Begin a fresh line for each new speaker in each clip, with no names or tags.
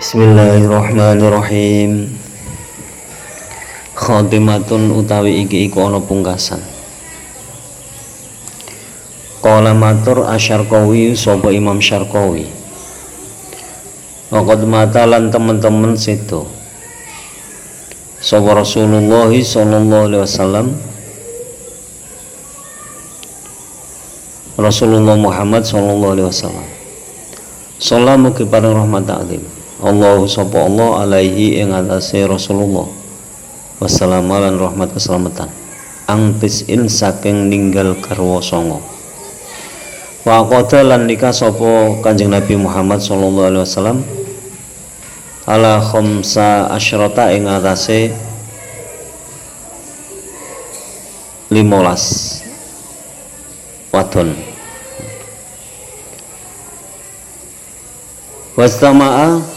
Bismillahirrahmanirrahim. Khotimatun utawi iki iku ana pungkasan. Qala matur Asyarqawi sapa Imam Syarqawi. Waqad matalan teman-teman sedo. Sapa Rasulullah sallallahu alaihi wasallam Rasulullah Muhammad sallallahu alaihi wasallam. Salamu kepada rahmat ta'zim. Allah sapa Allah alaihi ing atase Rasulullah. Wassalamu lan rahmat keselamatan. Angtis in saking ninggal garwa songo. Wa qada lan nikah sapa Kanjeng Nabi Muhammad sallallahu alaihi wasallam ala khamsa asyrata ing atase 15 wadon. Wastama'a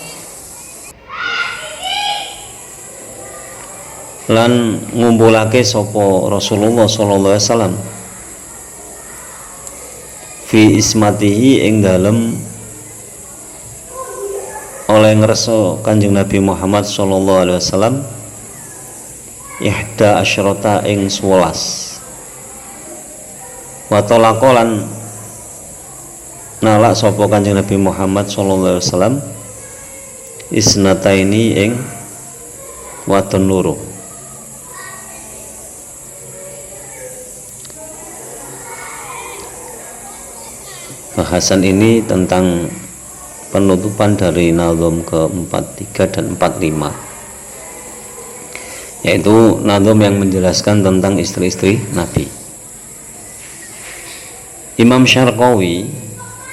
lan ngumpulake sapa Rasulullah sallallahu alaihi wasallam fi ismatihi ing dalem oleh ngerso Kanjeng Nabi Muhammad sallallahu alaihi wasallam ihda asyrata ing 11 wa talaqolan nalak sapa Kanjeng Nabi Muhammad sallallahu alaihi wasallam isnataini ing wadon loro. Bahasan ini tentang penutupan dari nazom ke-43 dan 45, yaitu nazom yang menjelaskan tentang istri-istri Nabi. Imam Syarqawi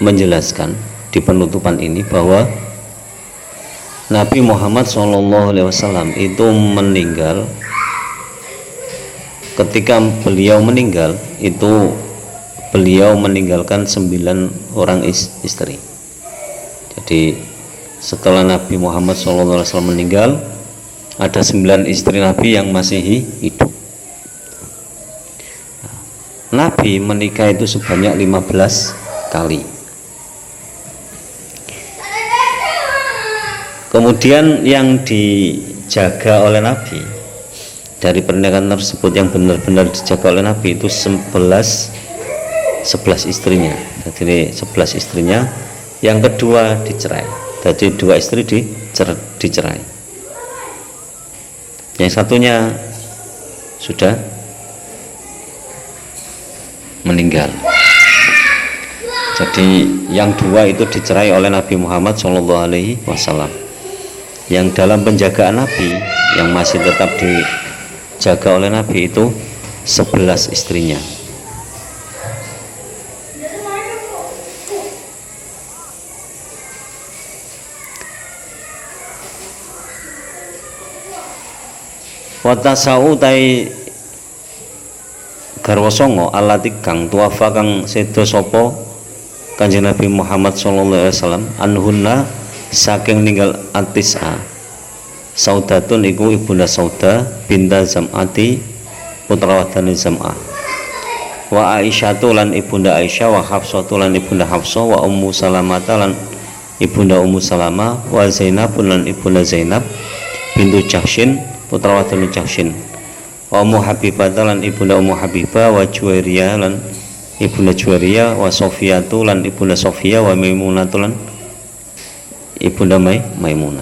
menjelaskan di penutupan ini bahwa Nabi Muhammad SAW itu meninggal, ketika beliau meninggal itu beliau meninggalkan 9 orang istri. Jadi setelah Nabi Muhammad SAW meninggal, ada 9 istri Nabi yang masih hidup. Nabi menikah itu sebanyak 15 kali. Kemudian yang dijaga oleh Nabi dari pernikahan tersebut, yang benar-benar dijaga oleh Nabi itu 11 istrinya. Jadi 11 istrinya, yang kedua dicerai. Jadi 2 istri dicerai. Yang satunya sudah meninggal. Jadi yang 2 itu dicerai oleh Nabi Muhammad SAW. Yang dalam penjagaan Nabi, yang masih tetap dijaga oleh Nabi itu 11 istrinya. Watasau tai garwa songo alati kang tuwafa kang sedo sapa Kanjeng Nabi Muhammad sallallahu alaihi wasallam anhunna saking ninggal Atisa. Saudatun iku ibunda Sauda binta Zam'ati putra wadane Zam'ah. Wa Aisyatu lan ibunda Aisyah, wa Hafsatu lan ibunda Hafsah, wa Ummu Salamata lan ibunda Ummu Salamah, wa Zainab lan ibunda Zainab bintu Jahsyin putra wadane Jahsyin, wa Ummu Habibah lan ibunda Ummu Habibah, wa Juwairiyah lan ibunda Juwairiyah, wa Sofiyatu lan ibunda Sofiyah, wa Maimunatu lan ibunda Maimunah.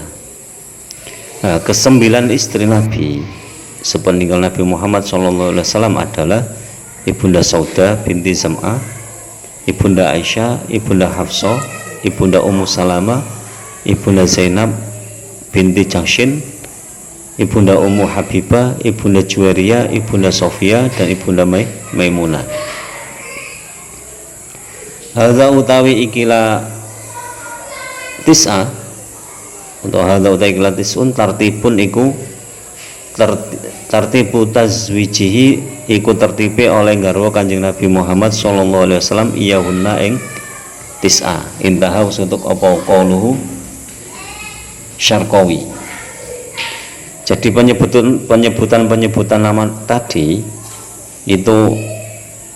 Nah, ke-9 istri Nabi sepeninggal Nabi Muhammad SAW adalah ibunda Sauda binti Zam'ah, ibunda Aisyah, ibunda Hafsah, ibunda Ummu Salamah, ibunda Zainab binti Jahsyin, ibunda Ummu Habibah, ibunda Juwairiyah, ibunda Sofiyah, dan ibunda Maimunah. Hadza utawi ikilah tis'a, untuk hadza utawi ikilah tis'un tartibun iku tartibu tazwijihi iku tertipe oleh garwa Kanjeng Nabi Muhammad sallallahu alaihi wasallam iyahunna ing tis'a. Intaha untuk apa qauluhu Syarqawi. Jadi penyebutan nama tadi itu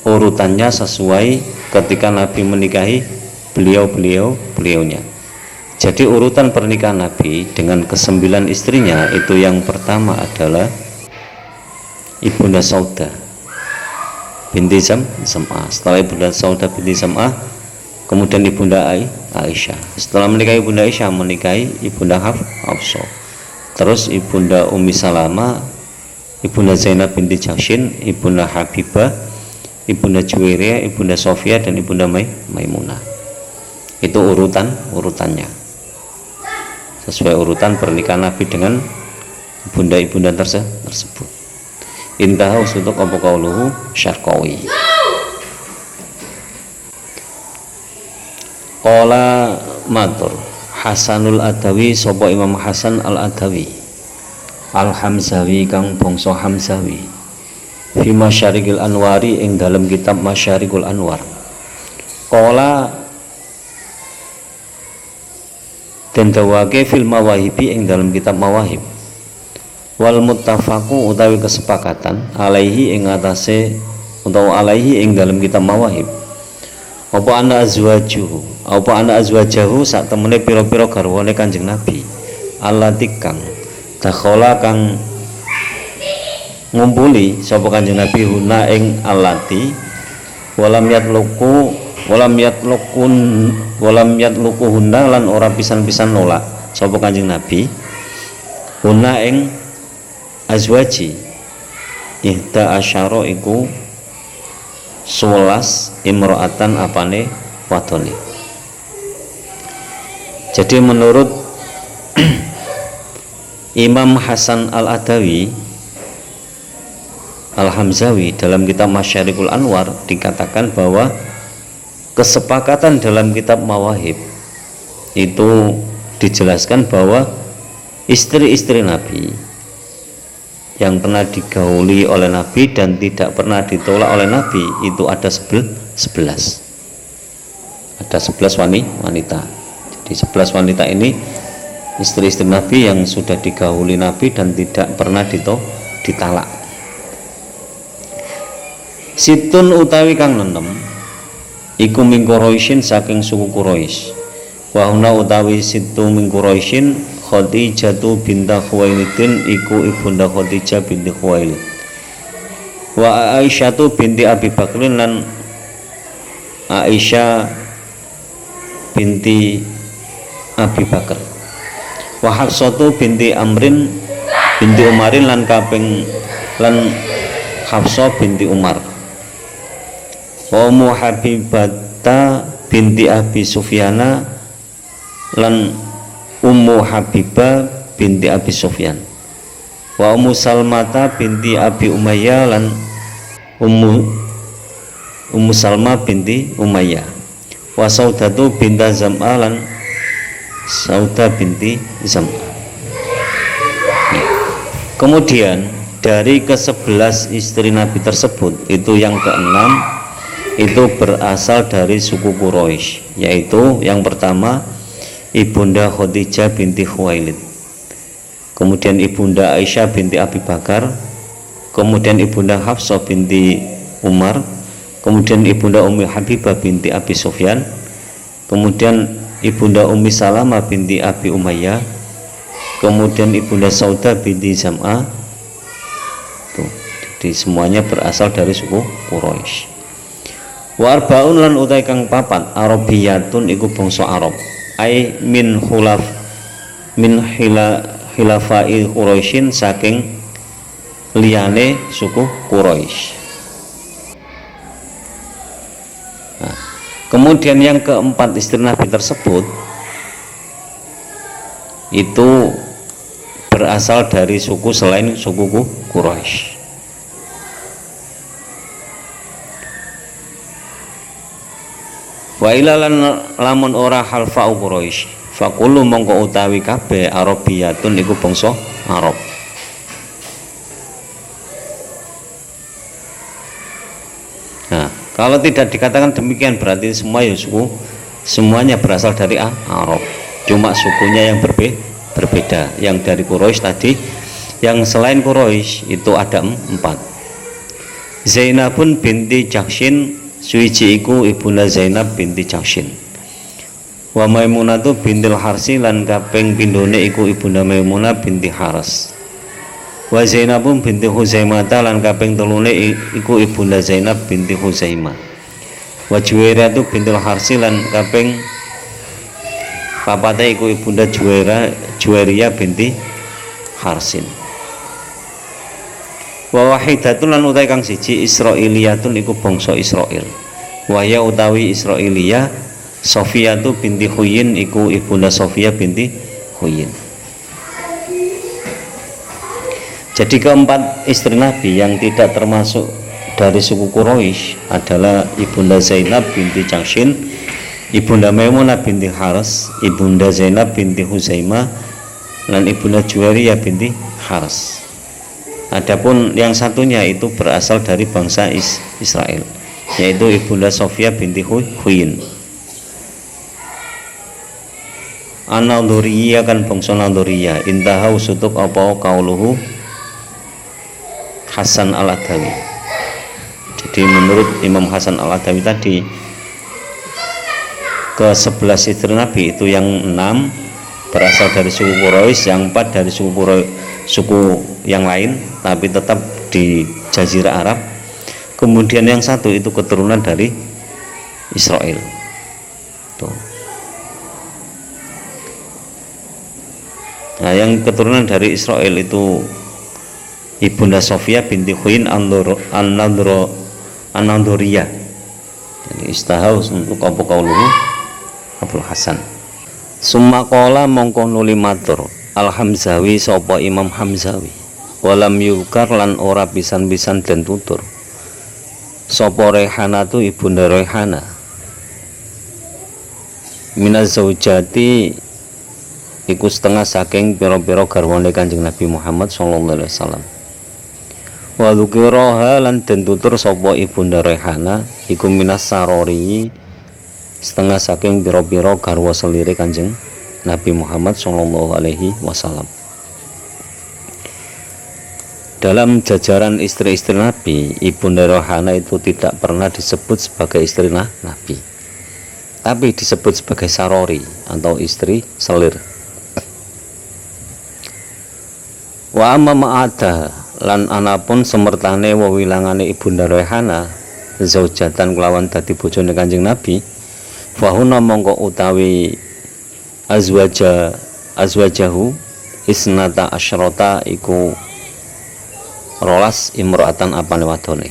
urutannya sesuai ketika Nabi menikahi beliaunya. Jadi urutan pernikahan Nabi dengan ke-9 istrinya itu yang pertama adalah Ibunda Saudah binti Zam'ah. Setelah Ibunda Saudah binti Zam'ah, kemudian Ibunda Aisyah. Setelah menikahi Ibunda Aisyah, menikahi Ibunda Hafsah. Terus Ibunda Ummi Salamah, Ibunda Zainab binti Jahsyin, Ibunda Habibah, Ibunda Juwairiyah, Ibunda Sofia, dan Ibunda Maimunah. Itu urutannya sesuai urutan pernikahan Nabi dengan ibunda-ibunda tersebut. Intaha usutuk apa qauluhu Syarqawi. Qala matur Hasanul Adawi, sapa Imam Hasan Al-Adawi Al-Hamzawi kang bangsa Hamzawi, fi Masyariqil Anwari ing dalam kitab Masyariqul Anwar. Qala den dawake fil Mawahibi ing dalam kitab Mawahib. Wal muttafaqu utawi kesepakatan alaihi ing atase utawa alaihi ing dalam kitab Mawahib. Apa ana azwajahu sak temene pira-pira garwane Kanjeng Nabi. Allati kang dakhala kang ngumpuli sapa Kanjeng Nabi huna ing allati walam yatlukuhunna lan ora pisan-pisan nolak sapa Kanjeng Nabi huna ing azwaji ihda asyara iku 11 imro'atan apane wadone. Jadi menurut Imam Hasan Al-Adawi Al-Hamzawi dalam kitab Masyariqul Anwar dikatakan bahwa kesepakatan dalam kitab Mawahib itu dijelaskan bahwa istri-istri Nabi yang pernah digauli oleh Nabi dan tidak pernah ditolak oleh Nabi itu ada 11. Ada 11 wanita. Jadi 11 wanita ini istri-istri Nabi yang sudah digauli Nabi dan tidak pernah ditalak. Situn utawi kang 6 iku min Quraisyin saking suku Quraisy. Wa huna utawi situ min Quraisyin Khadijatu binta Khuwailidin iku ibunda Khadijah binti Khuwailid. Wa Aisyatu binti Abi Bakrin lan Aisyah binti Abi Bakar. Wa Hafsatu binti Amrin binti Umarin lan Hafsah binti Umar. Wa Ummu Habibata binti Abi Sufyana lan Ummu Habibah binti Abi Sufyan. Wa Ummu Salmata binti Abi Umayyah lan Ummu Salma binti Umayyah. Wa Saudatu binta Zam'ah lan Saudah binti Zam'ah. Kemudian dari ke-11 istri Nabi tersebut itu yang ke-6 itu berasal dari suku Quraisy, yaitu yang pertama Ibunda Khadijah binti Khuwailid, kemudian Ibunda Aisyah binti Abi Bakar, kemudian Ibunda Hafsah binti Umar, kemudian Ibunda Ummi Habibah binti Abi Sufyan, kemudian Ibunda Ummi Salamah binti Abi Umayyah, kemudian Ibunda Saudah binti Zam'ah. Jadi semuanya berasal dari suku Quraisy. Wa arbaun lan utai kang papat Arabiyatun iku bangsa Arab, ai min hilafai Quraisyin saking liyane suku Quraisy. Nah, kemudian yang keempat istri Nabi tersebut itu berasal dari suku selain suku Quraisy. Wa ilalan lamun ora halfa'u Quraisy faqulu mongko utawi kabeh Arabiyatun iku bangsa Arab. Nah, kalau tidak dikatakan demikian berarti semua ya suku semuanya berasal dari Arab. Cuma sukunya yang berbeda. Yang dari Quraisy tadi, yang selain Quraisy itu ada 4. Zainabun binti Jahsyin suwiji iku ibunda Zainab binti Jahsyin. Wa Maimunatu bintil Harsi lan kaping pindhone iku ibunda Maimunah binti Haras. Wa Zainabun binti Huzaimah lan kaping telune iku ibunda Zainab binti Huzaimah. Wa Juwairatu bintil Harsi lan kaping papate iku ibunda Juwairiyah binti Harsin. Wa Wahidatun lan utai kang siji Israiliyatun iku bangsa Israil. Wa ya utawi Israiliyah Sofiyatu binti Huyin iku ibunda Sofiyah binti Huyin. Jadi keempat istri Nabi yang tidak termasuk dari suku Quraisy adalah ibunda Zainab binti Jahsyin, ibunda Maimunah binti Haras, ibunda Zainab binti Huzaimah, dan ibunda Juwairiyah binti Haras. Adapun yang satunya itu berasal dari bangsa Israel, yaitu ibunda Sofiyah binti Huyin. An-Nadhuriyah kan bangsa Nadhuriyah. Intaha usutuk apa kauluhu Hasan Al-Adawi. Jadi menurut Imam Hasan Al-Adawi tadi, ke-11 istri Nabi itu yang 6 berasal dari suku Quraisy, yang 4 dari suku yang lain tapi tetap di Jazirah Arab. Kemudian yang satu itu keturunan dari Israel. Tuh. Nah, yang keturunan dari Israel itu ibunda Sofiyah binti Huyin An-Nadhuriyah. Jadi istahaus untuk apa kauluhu Abul Hasan. Summa qala mongko nuli matur Al-Hamzawi sapa Imam Hamzawi. Walam yukar lan ora pisan-pisan den tutur sapa Rayhana tu ibunda Rayhana minaz zaujati iku setengah saking pira-pira garwane Kanjeng Nabi Muhammad sallallahu alaihi wasallam. Wa dzukiraha lan den tutur sapa ibunda Rayhana iku minas sarori setengah saking pira-pira garwa selire Kanjeng Nabi Muhammad sallallahu alaihi wasallam. Dalam jajaran istri-istri Nabi, ibunda Rayhana itu tidak pernah disebut sebagai istri Nabi, tapi disebut sebagai sarori atau istri selir. Wa amma ma'ada lan anapun semertane wewilangane ibunda Rayhana zaujatan kelawan dadi bojone Kanjeng Nabi, fahuna mongko utawi azwajahu isnata asyrata iku rolas imro'atan apane wadone.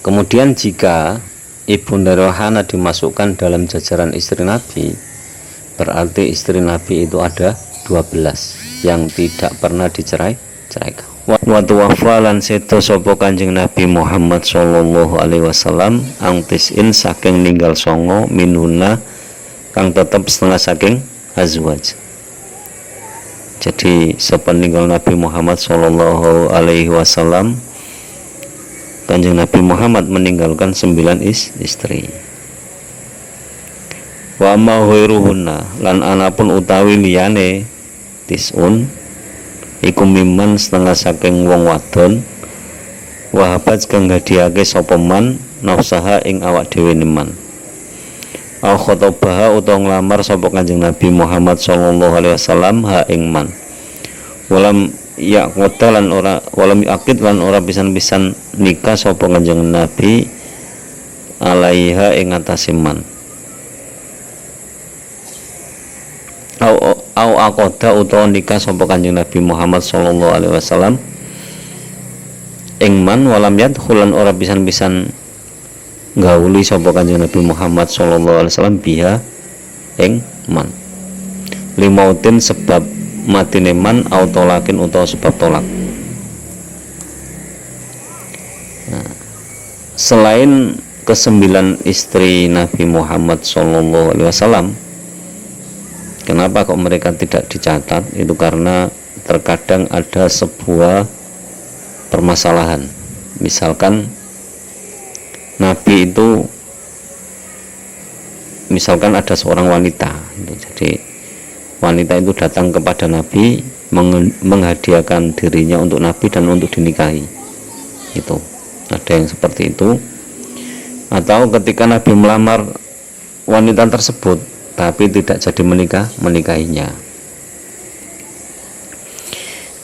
Kemudian jika ibunda Rayhana dimasukkan dalam jajaran istri Nabi, berarti istri Nabi itu ada 12 yang tidak pernah diceraikan. Wa tuwaffa lan sedo sapa Kanjeng Nabi Muhammad sallallahu alaihi wasallam angtisin saking ninggal songo minuna kang tetep setengah saking azwaj. Jadi sepeninggal Nabi Muhammad sallallahu alaihi wasallam, Kanjeng Nabi Muhammad meninggalkan 9 istri. Wa ma ghairuhunna lan anapun utawi liyane tisun iku mimman setengah saking wong wadon wahabat kang hadiahake sapa man nafsaha ing awak dhewe neman. Au khotobaha utawa nglamar sapa Kanjeng Nabi Muhammad sallallahu alaihi wasallam ha ing man. Walam yaqta lan ora walam yaqid lan ora pisan-pisan nikah sapa Kanjeng Nabi alaiha ing atase man. Au aqada utawa nikah sapa Kanjeng Nabi Muhammad sallallahu alaihi wasallam ing man walam yadkhulan ora pisan-pisan gauli sapa Kanjeng Nabi Muhammad sallallahu alaihi wasallam biha ing man. Limautin sebab matine man au tolakin utawa sebab tolak. Nah, selain ke-9 istri Nabi Muhammad sallallahu alaihi wasallam, kenapa kok mereka tidak dicatat? Itu karena terkadang ada sebuah permasalahan. Misalkan Nabi itu, misalkan ada seorang wanita, jadi wanita itu datang kepada Nabi menghadiahkan dirinya untuk Nabi dan untuk dinikahi. Itu ada yang seperti itu. Atau ketika Nabi melamar wanita tersebut tapi tidak jadi menikahinya,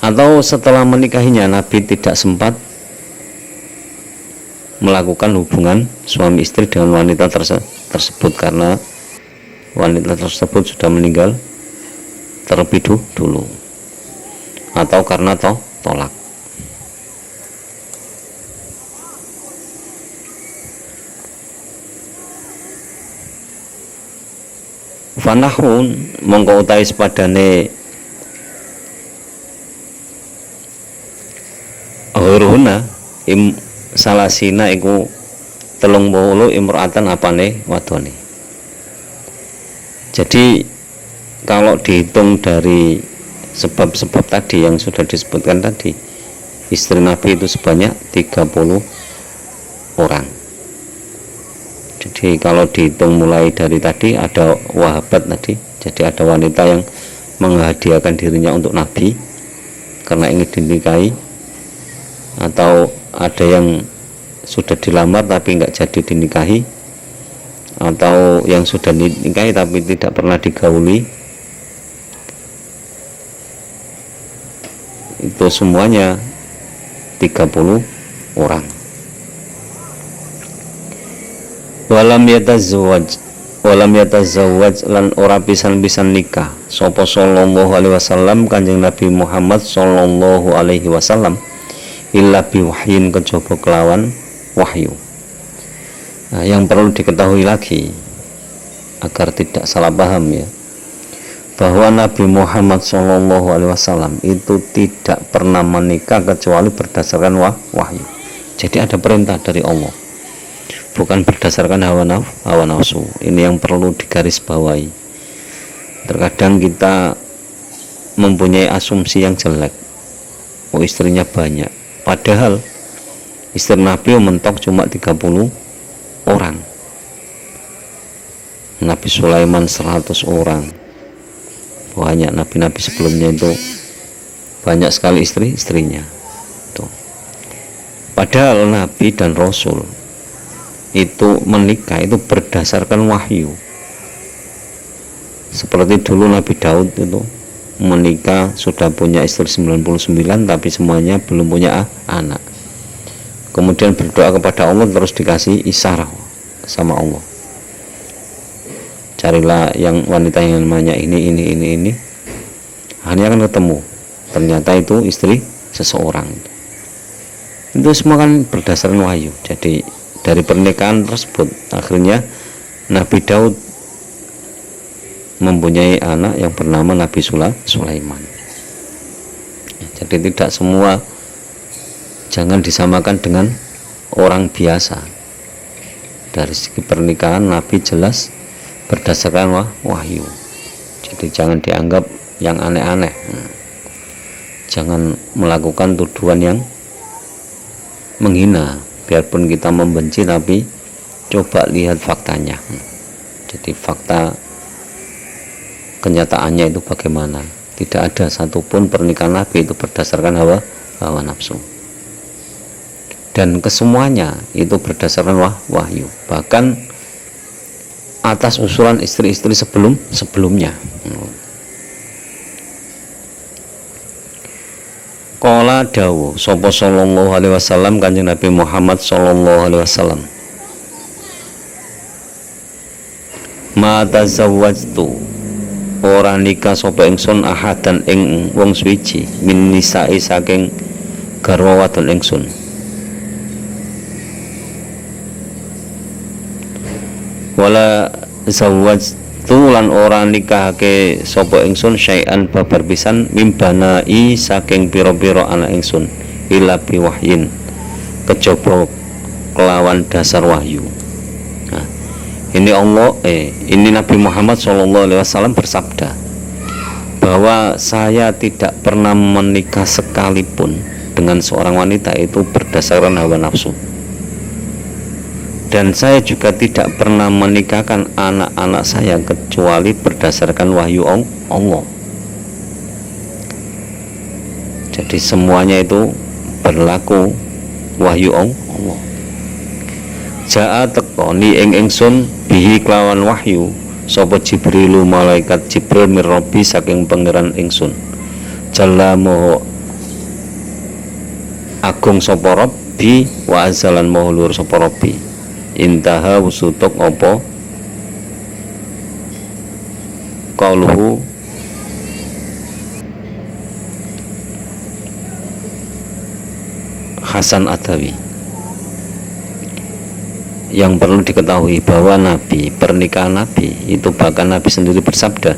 atau setelah menikahinya Nabi tidak sempat melakukan hubungan suami istri dengan wanita tersebut karena wanita tersebut sudah meninggal terlebih dulu, atau karena tolak. Fanahun mongko utawi sepadane huruna salasina iku 30 imro'atan apane wadone. Jadi kalau dihitung dari sebab-sebab tadi yang sudah disebutkan tadi, istri Nabi itu sebanyak 30 orang. Jadi kalau dihitung mulai dari tadi ada wahabat tadi, jadi ada wanita yang menghadiahkan dirinya untuk Nabi karena ingin dinikahi, atau ada yang sudah dilamar tapi nggak jadi dinikahi, atau yang sudah dinikahi tapi tidak pernah digauli. Itu semuanya 30 orang. Walam yatazawwaj lan ora pisan-pisan nikah sapa sallallahu alaihi wasallam Kanjeng Nabi Muhammad sallallahu alaihi wasallam illa biwahyin kejaba kelawan wahyu. Nah, yang perlu diketahui lagi agar tidak salah paham ya, bahwa Nabi Muhammad sallallahu alaihi wasallam itu tidak pernah menikah kecuali berdasarkan wahyu. Jadi ada perintah dari Allah, bukan berdasarkan hawa nafsu. Ini yang perlu digarisbawahi. Terkadang kita mempunyai asumsi yang jelek, oh istrinya banyak, padahal istri Nabi mentok cuma 30 orang. Nabi Sulaiman 100 orang. Banyak nabi-nabi sebelumnya itu banyak sekali istrinya. Tuh. Padahal Nabi dan Rasul itu menikah itu berdasarkan wahyu. Seperti dulu Nabi Daud itu menikah sudah punya istri 99 tapi semuanya belum punya anak. Kemudian berdoa kepada Allah terus dikasih isyarah sama Allah. Carilah yang wanita yang namanya ini. Hanya akan ketemu. Ternyata itu istri seseorang. Itu semua kan berdasarkan wahyu. Jadi dari pernikahan tersebut akhirnya Nabi Daud mempunyai anak yang bernama Nabi Sulaiman. Jadi tidak semua, jangan disamakan dengan orang biasa. Dari segi pernikahan Nabi jelas berdasarkan wahyu. Jadi jangan dianggap yang aneh-aneh. Jangan melakukan tuduhan yang menghina. Biarpun kita membenci, tapi coba lihat faktanya. Jadi fakta kenyataannya itu bagaimana. Tidak ada satupun pernikahan Nabi itu berdasarkan hawa nafsu. Dan kesemuanya itu berdasarkan wahyu. Bahkan atas usulan istri-istri sebelumnya. Qala dawu sapa sallallahu alaihi wasallam Kanjeng Nabi Muhammad sallallahu alaihi wasallam, ma tazawwajtu ora nikah sapa ingsun ahadan ing wong suci min nisa'i saking garwa wadon ingsun. Wala zawwajtu lan ora nikahake sapa ingsun syai'an babar pisan mimbanai saking pira-pira anak ingsun ila biwahyin kejaba kelawan dasar wahyu. Nah, ini Nabi Muhammad SAW bersabda bahwa saya tidak pernah menikah sekalipun dengan seorang wanita itu berdasarkan hawa nafsu. Dan saya juga tidak pernah menikahkan anak-anak saya kecuali berdasarkan wahyu Allah. Jadi semuanya itu berlaku wahyu Allah. Ja'a tekoni ing ingsun bihi kelawan wahyu sapa Jibrilu malaikat Jibril mirrobi saking pangeran ingsun jalla moho agung sapa Rabbi wa azalan moho luhur sapa Rabbi intaha wusutuk apa qauluhu Hasan Adawi. Yang perlu diketahui bahwa Nabi, pernikahan Nabi itu bahkan Nabi sendiri bersabda,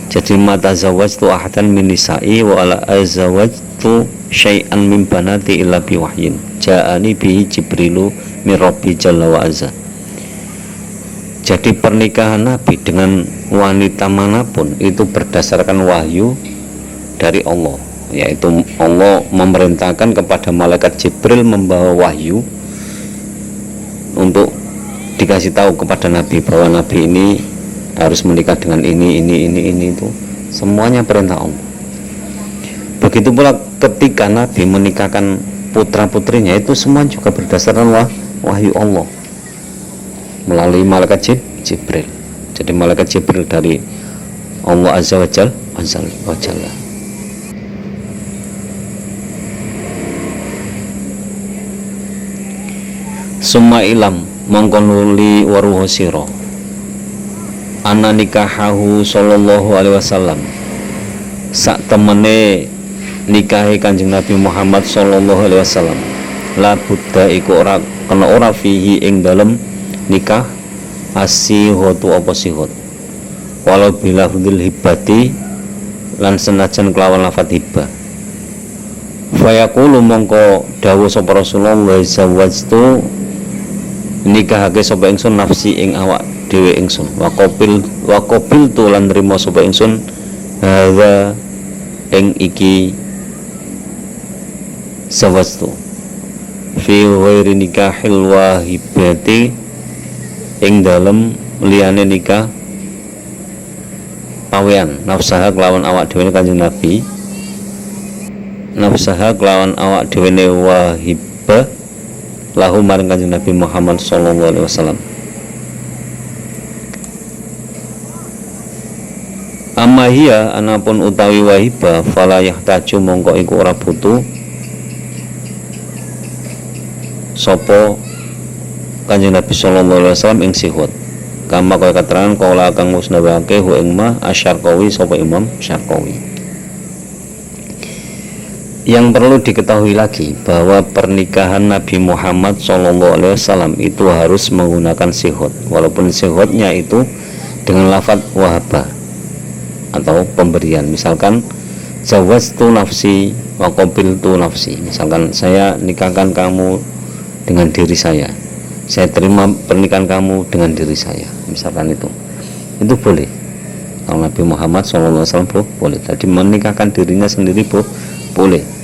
jadi mata zawajtu ahadan min nisa'i wa ala azawajtu syai'an min banati illa bi wahyin ja'ani bihi Jibrilu min Rabbi jalla wa azza. Jadi pernikahan Nabi dengan wanita manapun itu berdasarkan wahyu dari Allah, yaitu Allah memerintahkan kepada malaikat Jibril membawa wahyu untuk dikasih tahu kepada Nabi bahwa Nabi ini harus menikah dengan ini itu semuanya perintah Allah. Begitu pula ketika Nabi menikahkan putra putrinya itu semua juga berdasarkan wahyu Allah melalui malaikat Jibril. Jadi malaikat Jibril dari Allah azza wa jalla. Summa ilam mongkonuli waruho siro anna nikahahu sallallahu alaihi wasallam sak temene nikahi Kanjeng Nabi Muhammad sallallahu alaihi wasallam la buddha iku ora kena ora fihi ing dalem nikah asihatu apa sihot walau bila hudil hibati lan senajan kelawan lafat hibah fayaqulu mongko dawuh sapa Rasulullah zawajtu nikahake sapa ingsun nafsi ing awak dhewe ingsun wa qabil tulan nrimo sapa ingsun hadza ing iki zawajtu fi ghairi nikahil wahibati ing dalem liyane nikah pawean nafsaha kelawan awak dhewe Kanjeng Nabi nafsaha kelawan awak dhewe wahibah lahu maring Kanjeng Nabi Muhammad sallallahu alaihi wasallam. Amma hiya anapun utawi wahiba fala yahtaju mongko iku ora butuh sapa Kanjeng Nabi sallallahu alaihi wasallam ing sihut. Kama kaya keterangan kala kang musnawake hu ing ma Asy-Syarqawi sapa Imam Syarqawi. Yang perlu diketahui lagi bahwa pernikahan Nabi Muhammad SAW itu harus menggunakan sihot, walaupun sihotnya itu dengan lafadz wahabah atau pemberian. Misalkan zawajtu nafsi wa qabiltu nafsi, misalkan saya nikahkan kamu dengan diri saya terima pernikahan kamu dengan diri saya, misalkan itu boleh. Kalau Nabi Muhammad SAW boleh. Tadi menikahkan dirinya sendiri boleh.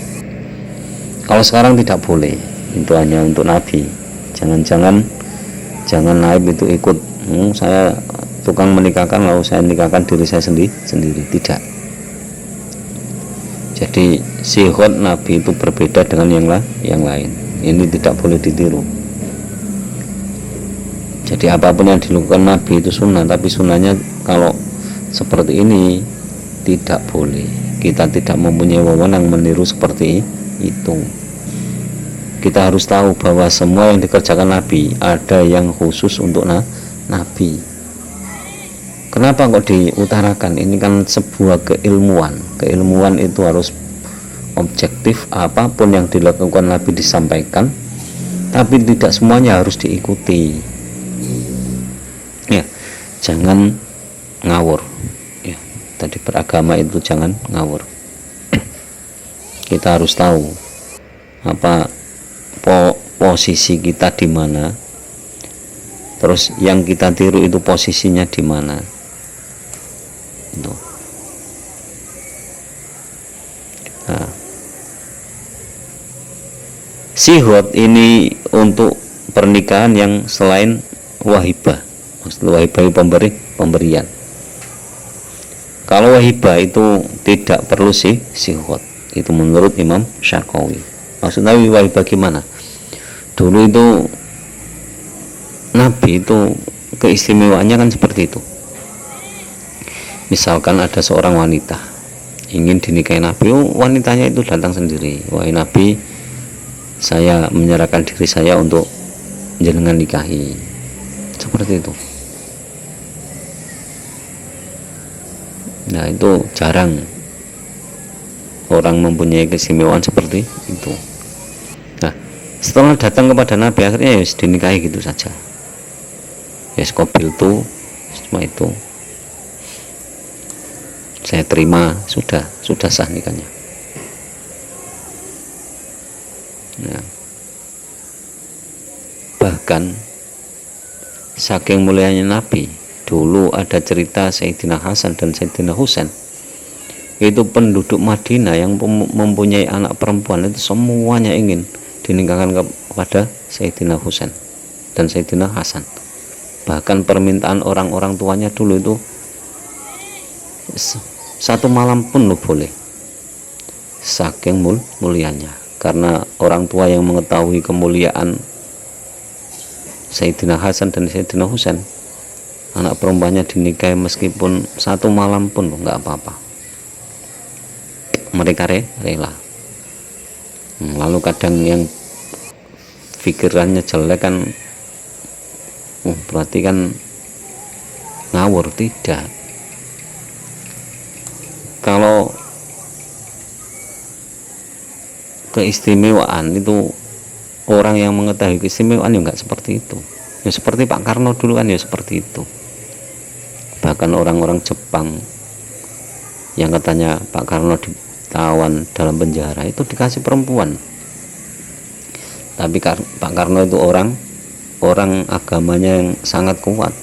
Kalau sekarang tidak boleh, itu hanya untuk Nabi. Jangan naib itu ikut saya tukang menikahkan lalu saya nikahkan diri saya sendiri. Tidak. Jadi sihot Nabi itu berbeda dengan yang lain. Ini tidak boleh ditiru. Jadi apapun yang dilakukan Nabi itu sunnah, tapi sunnahnya kalau seperti ini tidak boleh. Kita tidak mempunyai wewenang meniru seperti itu. Kita harus tahu bahwa semua yang dikerjakan Nabi ada yang khusus untuk Nabi. Kenapa kok diutarakan? Ini kan sebuah keilmuan. Keilmuan itu harus objektif, apapun yang dilakukan Nabi disampaikan, tapi tidak semuanya harus diikuti. Ya, jangan ngawur. Ya, tadi beragama itu jangan ngawur. Kita harus tahu apa posisi kita di mana, terus yang kita tiru itu posisinya di mana. Nah, sihot ini untuk pernikahan yang selain wahibah. Maksud wahibah itu pemberian. Kalau wahibah itu tidak perlu sihot. Itu menurut Imam Syarqawi. Maksudnya wahibah gimana? Dulu itu Nabi itu keistimewaannya kan seperti itu. Misalkan ada seorang wanita ingin dinikahi Nabi, wanitanya itu datang sendiri, wahai Nabi, saya menyerahkan diri saya untuk jenengan nikahi, seperti itu. Nah, itu jarang orang mempunyai keistimewaan seperti itu. Nah, setelah datang kepada Nabi, akhirnya ya dinikahi gitu saja. Ya skobil tuh cuma itu, saya terima, sudah sah nikahnya. Nah, bahkan saking mulianya Nabi, dulu ada cerita Sayyidina Hasan dan Sayyidina Husain. Itu penduduk Madinah yang mempunyai anak perempuan itu semuanya ingin dinikahkan kepada Sayyidina Husain dan Sayyidina Hasan. Bahkan permintaan orang-orang tuanya dulu itu satu malam pun boleh, saking mulianya. Karena orang tua yang mengetahui kemuliaan Sayyidina Hasan dan Sayyidina Husain, anak perempuannya dinikahi meskipun satu malam pun nggak apa-apa, mereka rela. Lalu kadang yang pikirannya jelek kan, berarti kan ngawur. Tidak. Kalau keistimewaan itu, orang yang mengetahui keistimewaan ya nggak seperti itu. Ya seperti Pak Karno dulu kan ya seperti itu. Bahkan orang-orang Jepang yang katanya Pak Karno ditawan dalam penjara itu dikasih perempuan. Tapi Pak Karno itu orang agamanya yang sangat kuat,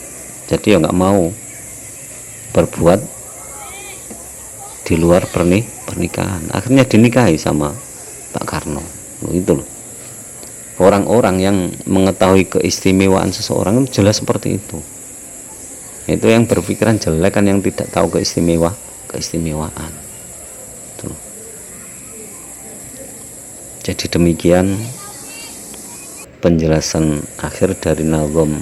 jadi ya nggak mau berbuat di luar pernikahan. Akhirnya dinikahi sama Pak Karno. Itu loh, orang-orang yang mengetahui keistimewaan seseorang itu jelas seperti itu. Itu yang berpikiran jelek kan yang tidak tahu keistimewaan. Tuh. Jadi demikian penjelasan akhir dari nazam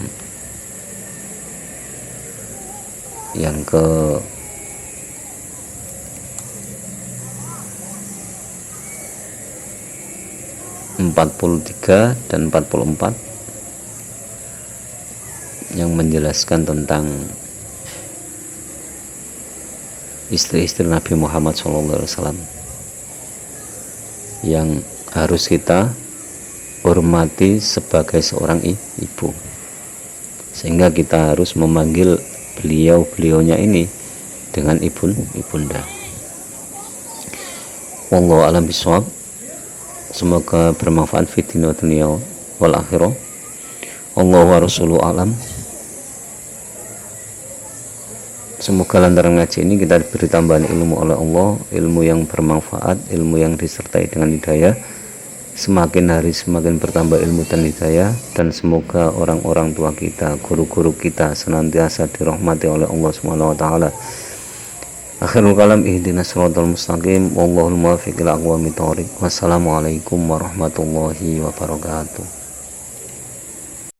yang ke 43 dan 44 yang menjelaskan tentang istri-istri Nabi Muhammad SAW yang harus kita hormati sebagai seorang ibu, sehingga kita harus memanggil beliau-beliaunya ini dengan ibunda. Wallahu a'lam bishawab. Semoga bermanfaat fi dunya wal akhirah. Allahu wa rasuluhu alam. Semoga lantaran ngaji ini kita diberi tambahan ilmu oleh Allah, ilmu yang bermanfaat, ilmu yang disertai dengan hidayah. Semakin hari semakin bertambah ilmu dan hidayah, dan semoga orang-orang tua kita, guru-guru kita senantiasa dirahmati oleh Allah Subhanahu wa taala. Akhirul kalam, ihdinas siratal mustaqim, wallahul muwaffiq ila aqwamit thoriq. Wassalamualaikum warahmatullahi wabarakatuh.